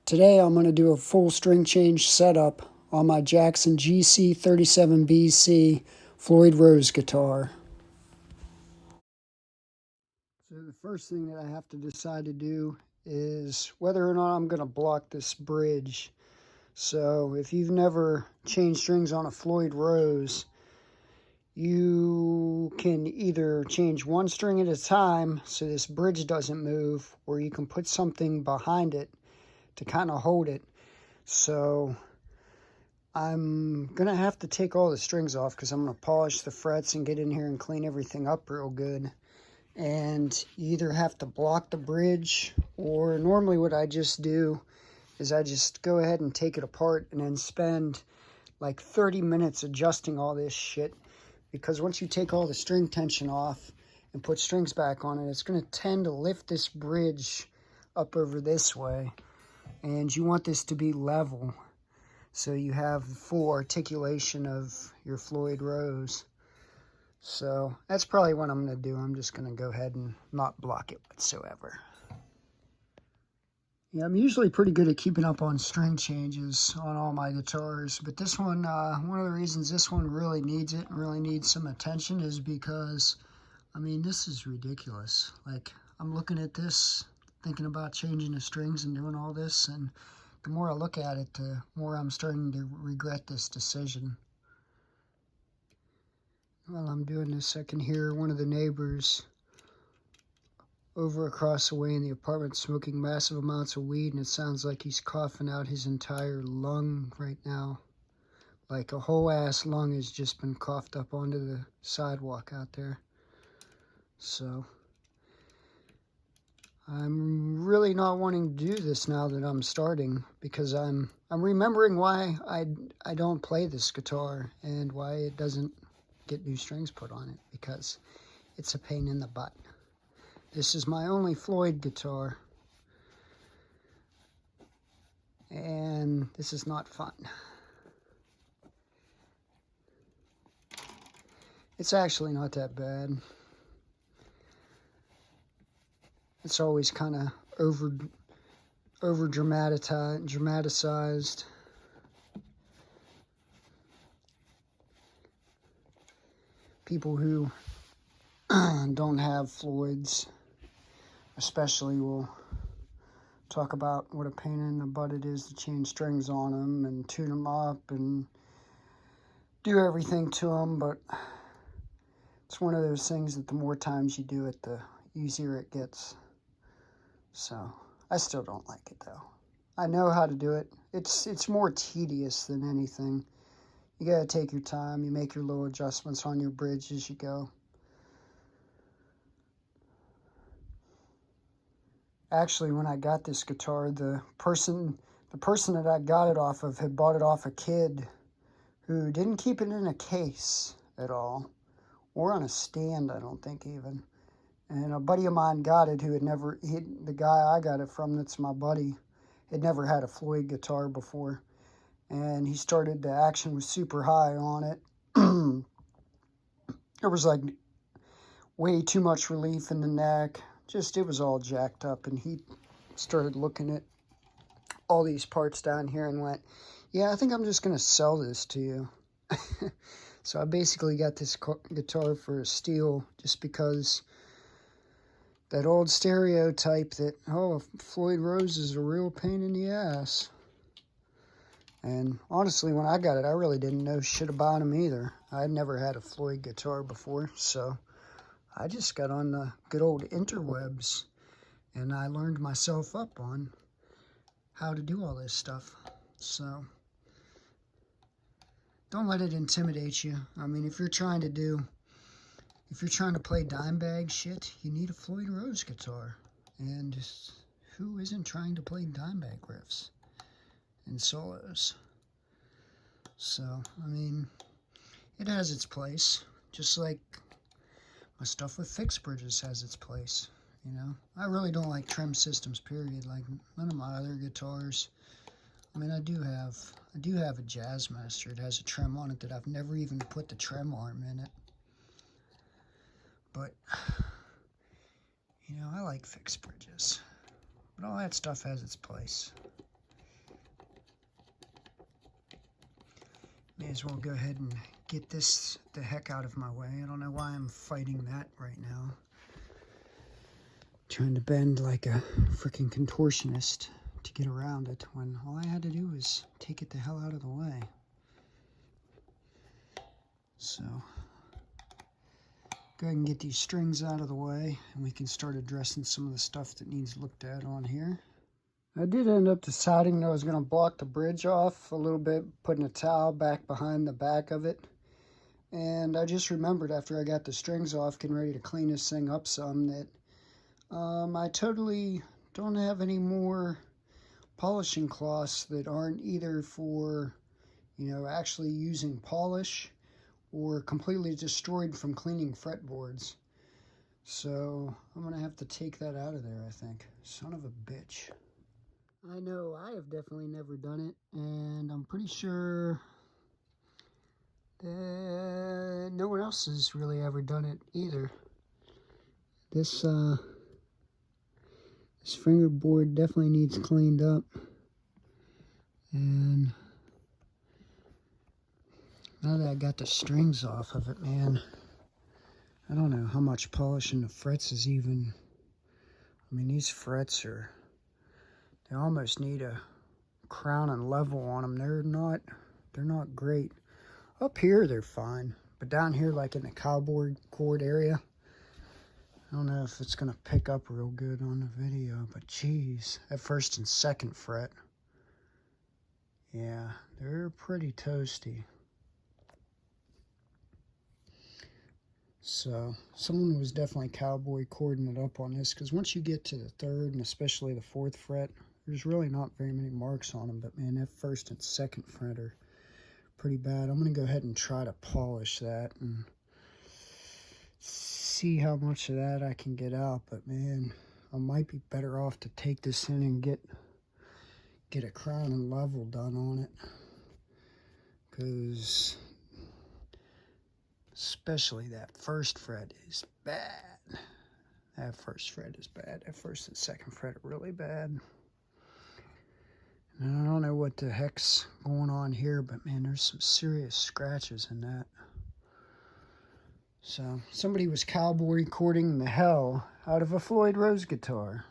Today I'm going to do a full string change setup on my JACKSON GC37-BC Floyd Rose guitar. So the first thing that I have to decide to do is whether or not I'm going to block this bridge. So if you've never changed strings on a Floyd Rose, you can either change one string at a time so this bridge doesn't move, or you can put something behind it to kind of hold it. So I'm gonna have to take all the strings off because I'm gonna polish the frets and get in here and clean everything up real good. And you either have to block the bridge, or normally what I just do is I just go ahead and take it apart and then spend like 30 minutes adjusting all this shit. Because once you take all the string tension off and put strings back on it, it's gonna tend to lift this bridge up over this way. And you want this to be level, so you have the full articulation of your Floyd Rose. So that's probably what I'm going to do. I'm just going to go ahead and not block it whatsoever. Yeah, I'm usually pretty good at keeping up on string changes on all my guitars, but this one, one of the reasons this one really needs it and really needs some attention is because, I mean, this is ridiculous. Like, I'm looking at this, thinking about changing the strings and doing all this, and the more I look at it, the more I'm starting to regret this decision. While I'm doing this, I can hear one of the neighbors over across the way in the apartment smoking massive amounts of weed, and it sounds like he's coughing out his entire lung right now. Like a whole ass lung has just been coughed up onto the sidewalk out there. So I'm really not wanting to do this now that I'm starting, because I'm remembering why I don't play this guitar and why it doesn't get new strings put on it, because it's a pain in the butt. This is my only Floyd guitar, and this is not fun. It's actually not that bad. It's always kind of over dramatized. People who don't have Floyds especially will talk about what a pain in the butt it is to change strings on them and tune them up and do everything to them, but it's one of those things that the more times you do it, the easier it gets. So I still don't like it though. I know how to do it. It's more tedious than anything. You gotta take your time. You make your little adjustments on your bridge as you go. Actually, when I got this guitar, the person that I got it off of had bought it off a kid who didn't keep it in a case at all, or on a stand, I don't think even. And a buddy of mine got it who had never, the guy I got it from, that's my buddy, had never had a Floyd guitar before. And he started, the action was super high on it. There was like way too much relief in the neck. Just, it was all jacked up. And he started looking at all these parts down here and went, yeah, I think I'm just going to sell this to you. So I basically got this guitar for a steal, just because that old stereotype that, oh, Floyd Rose is a real pain in the ass. And honestly, when I got it, I really didn't know shit about him either. I'd never had a Floyd guitar before, so I just got on the good old interwebs, and I learned myself up on how to do all this stuff. So don't let it intimidate you. I mean, if you're trying to play dime bag shit, you need a Floyd Rose guitar. And who isn't trying to play dime bag riffs and solos? So, I mean, it has its place, just like my stuff with fixed bridges has its place, you know? I really don't like trim systems, period, like none of my other guitars. I mean, I do have a Jazzmaster. It has a trim on it that I've never even put the trim arm in it. But, you know, I like fixed bridges. But all that stuff has its place. May as well go ahead and get this the heck out of my way. I don't know why I'm fighting that right now. Trying to bend like a freaking contortionist to get around it when all I had to do was take it the hell out of the way. So, go ahead and get these strings out of the way and we can start addressing some of the stuff that needs looked at on here. I did end up deciding that I was going to block the bridge off a little bit, putting a towel back behind the back of it. And I just remembered after I got the strings off, getting ready to clean this thing up some, that I totally don't have any more polishing cloths that aren't either for, you know, actually using polish or completely destroyed from cleaning fretboards. So I'm going to have to take that out of there, I think. Son of a bitch. I know I have definitely never done it, and I'm pretty sure that no one else has really ever done it either. This fingerboard definitely needs cleaned up, and now that I got the strings off of it, man, I don't know how much polishing the frets is even. I mean, these frets are, they almost need a crown and level on them. They're not great. Up here they're fine, but down here, like in the cowboy cord area, I don't know if it's gonna pick up real good on the video, but geez, that first and second fret, yeah, they're pretty toasty. So someone was definitely cowboy cording it up on this, because once you get to the third and especially the fourth fret, there's really not very many marks on them, but man, that first and second fret are pretty bad. I'm going to go ahead and try to polish that and see how much of that I can get out, but man, I might be better off to take this in and get a crown and level done on it, because especially that first fret is bad. That first fret is bad. That first and second fret are really bad. And I don't know what the heck's going on here, but man, there's some serious scratches in that. So somebody was cowboy cording the hell out of a Floyd Rose guitar.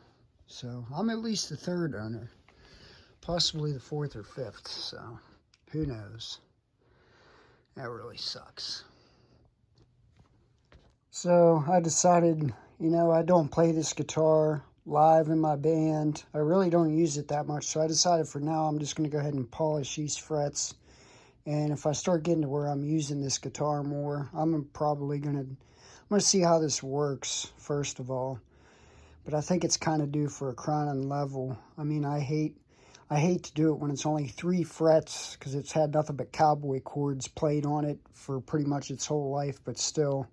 So I'm at least the third owner, possibly the fourth or fifth. So who knows? That really sucks. So I decided, you know, I don't play this guitar live in my band. I really don't use it that much. So I decided for now I'm just going to go ahead and polish these frets. And if I start getting to where I'm using this guitar more, I'm probably going to see how this works first of all. But I think it's kind of due for a crown and level. I mean, I hate to do it when it's only 3 frets, because it's had nothing but cowboy chords played on it for pretty much its whole life. But still,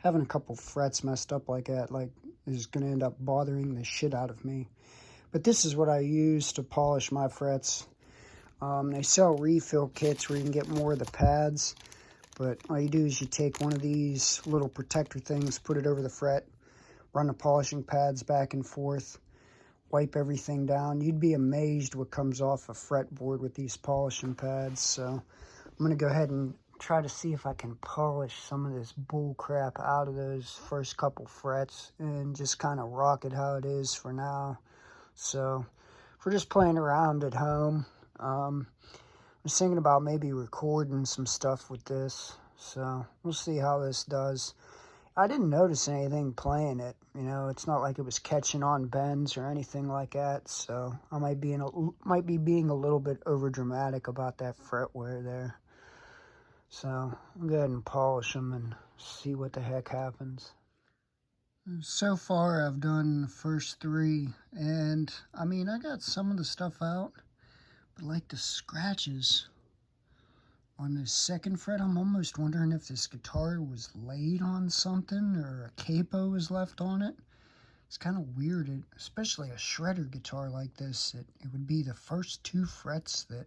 having a couple frets messed up like that, like, is going to end up bothering the shit out of me. But this is what I use to polish my frets. They sell refill kits where you can get more of the pads, but all you do is you take one of these little protector things, put it over the fret, run the polishing pads back and forth, wipe everything down. You'd be amazed what comes off a fretboard with these polishing pads. So I'm going to go ahead and try to see if I can polish some of this bull crap out of those first couple frets and just kind of rock it how it is for now. So if we're just playing around at home, I was thinking about maybe recording some stuff with this, so we'll see how this does. I didn't notice anything playing it, you know, it's not like it was catching on bends or anything like that, so I might be being a little bit over dramatic about that fret wear there. So I'll go ahead and polish them and see what the heck happens. So far I've done the first 3, and I mean, I got some of the stuff out. Like the scratches on the second fret, I'm almost wondering if this guitar was laid on something or a capo was left on it. It's kind of weird, especially a shredder guitar like this. It would be the first 2 frets that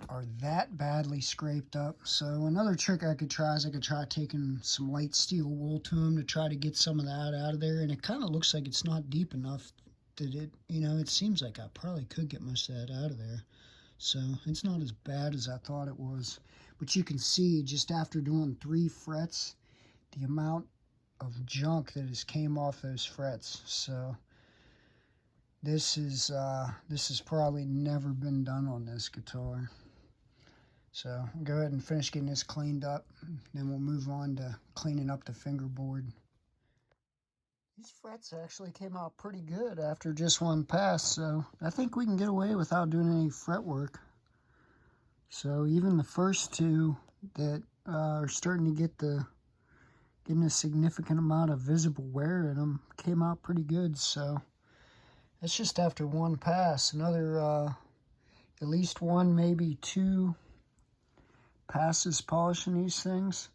are that badly scraped up. So another trick I could try is I could try taking some light steel wool to them to try to get some of that out of there. And it kind of looks like it's not deep enough. It, you know, it seems like I probably could get most of that out of there. So it's not as bad as I thought it was. But you can see just after doing 3 frets, the amount of junk that has came off those frets. So this is probably never been done on this guitar. So I'll go ahead and finish getting this cleaned up, then we'll move on to cleaning up the fingerboard. These frets actually came out pretty good after just one pass, so I think we can get away without doing any fret work. So even the first 2 that are starting to getting a significant amount of visible wear in them came out pretty good. So that's just after one pass. Another at least 1, maybe 2 passes polishing these things,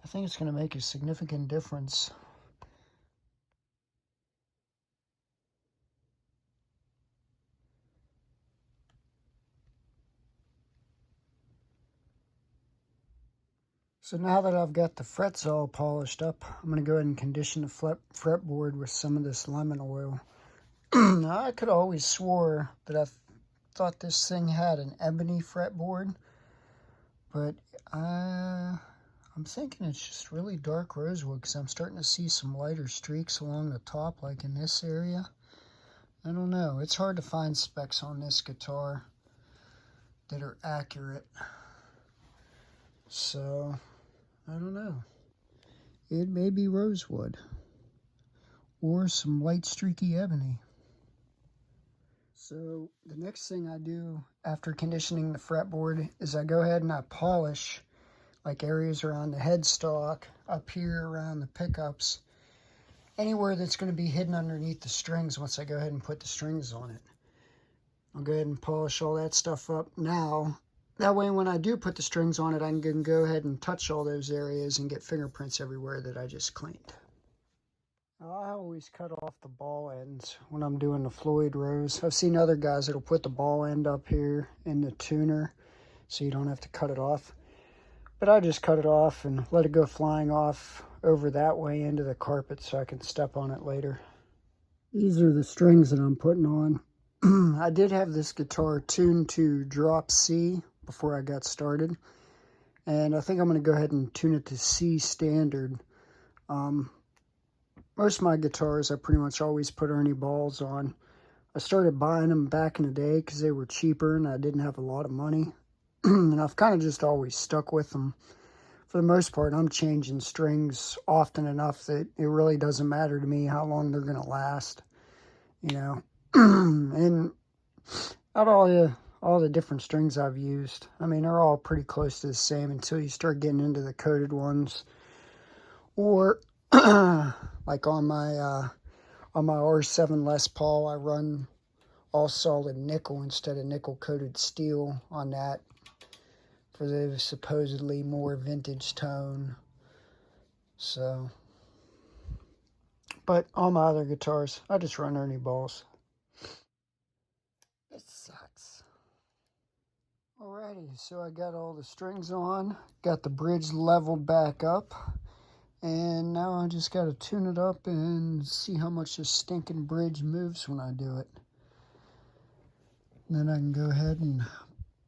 I think it's going to make a significant difference. So now that I've got the frets all polished up, I'm going to go ahead and condition the fretboard with some of this lemon oil. Now, I could always swore that I thought this thing had an ebony fretboard, but I'm thinking it's just really dark rosewood, because I'm starting to see some lighter streaks along the top, like in this area. I don't know. It's hard to find specs on this guitar that are accurate. So, I don't know. It may be rosewood or some light streaky ebony. So the next thing I do after conditioning the fretboard is I go ahead and I polish like areas around the headstock, up here around the pickups, anywhere that's going to be hidden underneath the strings once I go ahead and put the strings on it. I'll go ahead and polish all that stuff up now. That way when I do put the strings on it, I can go ahead and touch all those areas and get fingerprints everywhere that I just cleaned. Now, I always cut off the ball ends when I'm doing the Floyd Rose. I've seen other guys that'll put the ball end up here in the tuner so you don't have to cut it off. But I just cut it off and let it go flying off over that way into the carpet so I can step on it later. These are the strings that I'm putting on. I did have this guitar tuned to drop C before I got started, and I think I'm going to go ahead and tune it to C standard. Most of my guitars I pretty much always put Ernie balls on. I started buying them back in the day because they were cheaper and I didn't have a lot of money. And I've kind of just always stuck with them. For the most part, I'm changing strings often enough that it really doesn't matter to me how long they're going to last, you know. And out of all the different strings I've used, I mean, they're all pretty close to the same until you start getting into the coated ones. Or like on my R7 Les Paul, I run all solid nickel instead of nickel coated steel on that for the supposedly more vintage tone. So, but all my other guitars, I just run Ernie balls. It sucks. Alrighty, so I got all the strings on, got the bridge leveled back up, and now I just got to tune it up and see how much this stinking bridge moves when I do it. And then I can go ahead and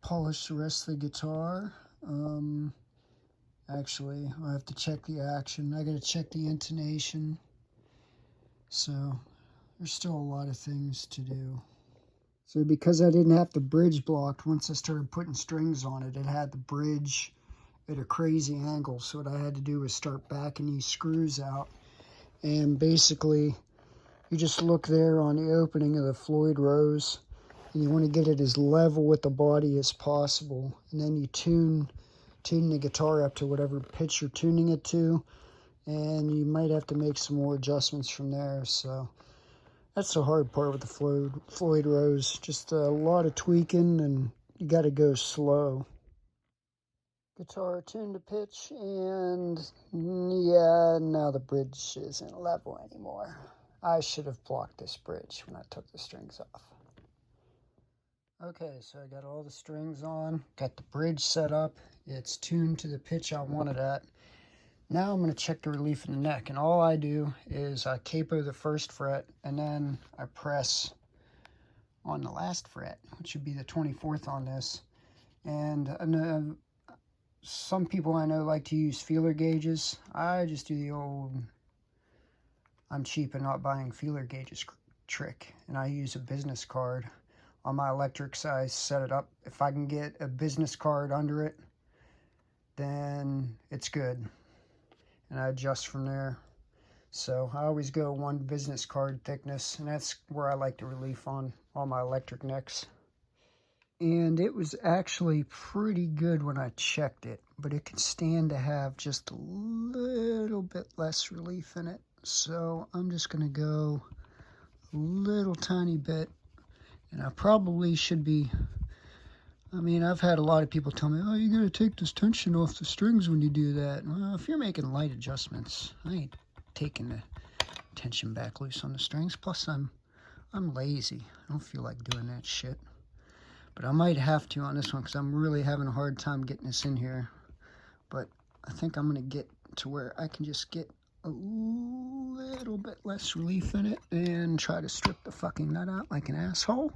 polish the rest of the guitar. Actually, I have to check the action. I got to check the intonation. So there's still a lot of things to do. So because I didn't have the bridge blocked, once I started putting strings on it, it had the bridge at a crazy angle. So what I had to do was start backing these screws out. And basically, you just look there on the opening of the Floyd Rose, and you want to get it as level with the body as possible. And then you tune the guitar up to whatever pitch you're tuning it to. And you might have to make some more adjustments from there. So that's the hard part with the Floyd Rose. Just a lot of tweaking, and you got to go slow. Guitar tuned to pitch, and yeah, now the bridge isn't level anymore. I should have blocked this bridge when I took the strings off. Okay, so I got all the strings on, got the bridge set up. It's tuned to the pitch I want it at. Now I'm going to check the relief in the neck, and all I do is I capo the first fret, and then I press on the last fret, which would be the 24th on this. And some people I know like to use feeler gauges. I just do the old, I'm cheap and not buying feeler gauges trick, and I use a business card on my electric size, set it up. If I can get a business card under it, then it's good, and I adjust from there. So I always go one business card thickness, and that's where I like the relief on all my electric necks. And it was actually pretty good when I checked it, but it can stand to have just a little bit less relief in it. So I'm just gonna go a little tiny bit, and I probably should be, I mean, I've had a lot of people tell me, oh, you gotta take this tension off the strings when you do that. Well, if you're making light adjustments, I ain't taking the tension back loose on the strings. Plus I'm lazy. I don't feel like doing that shit. But I might have to on this one because I'm really having a hard time getting this in here. But I think I'm going to get to where I can just get a little bit less relief in it and try to strip the fucking nut out like an asshole.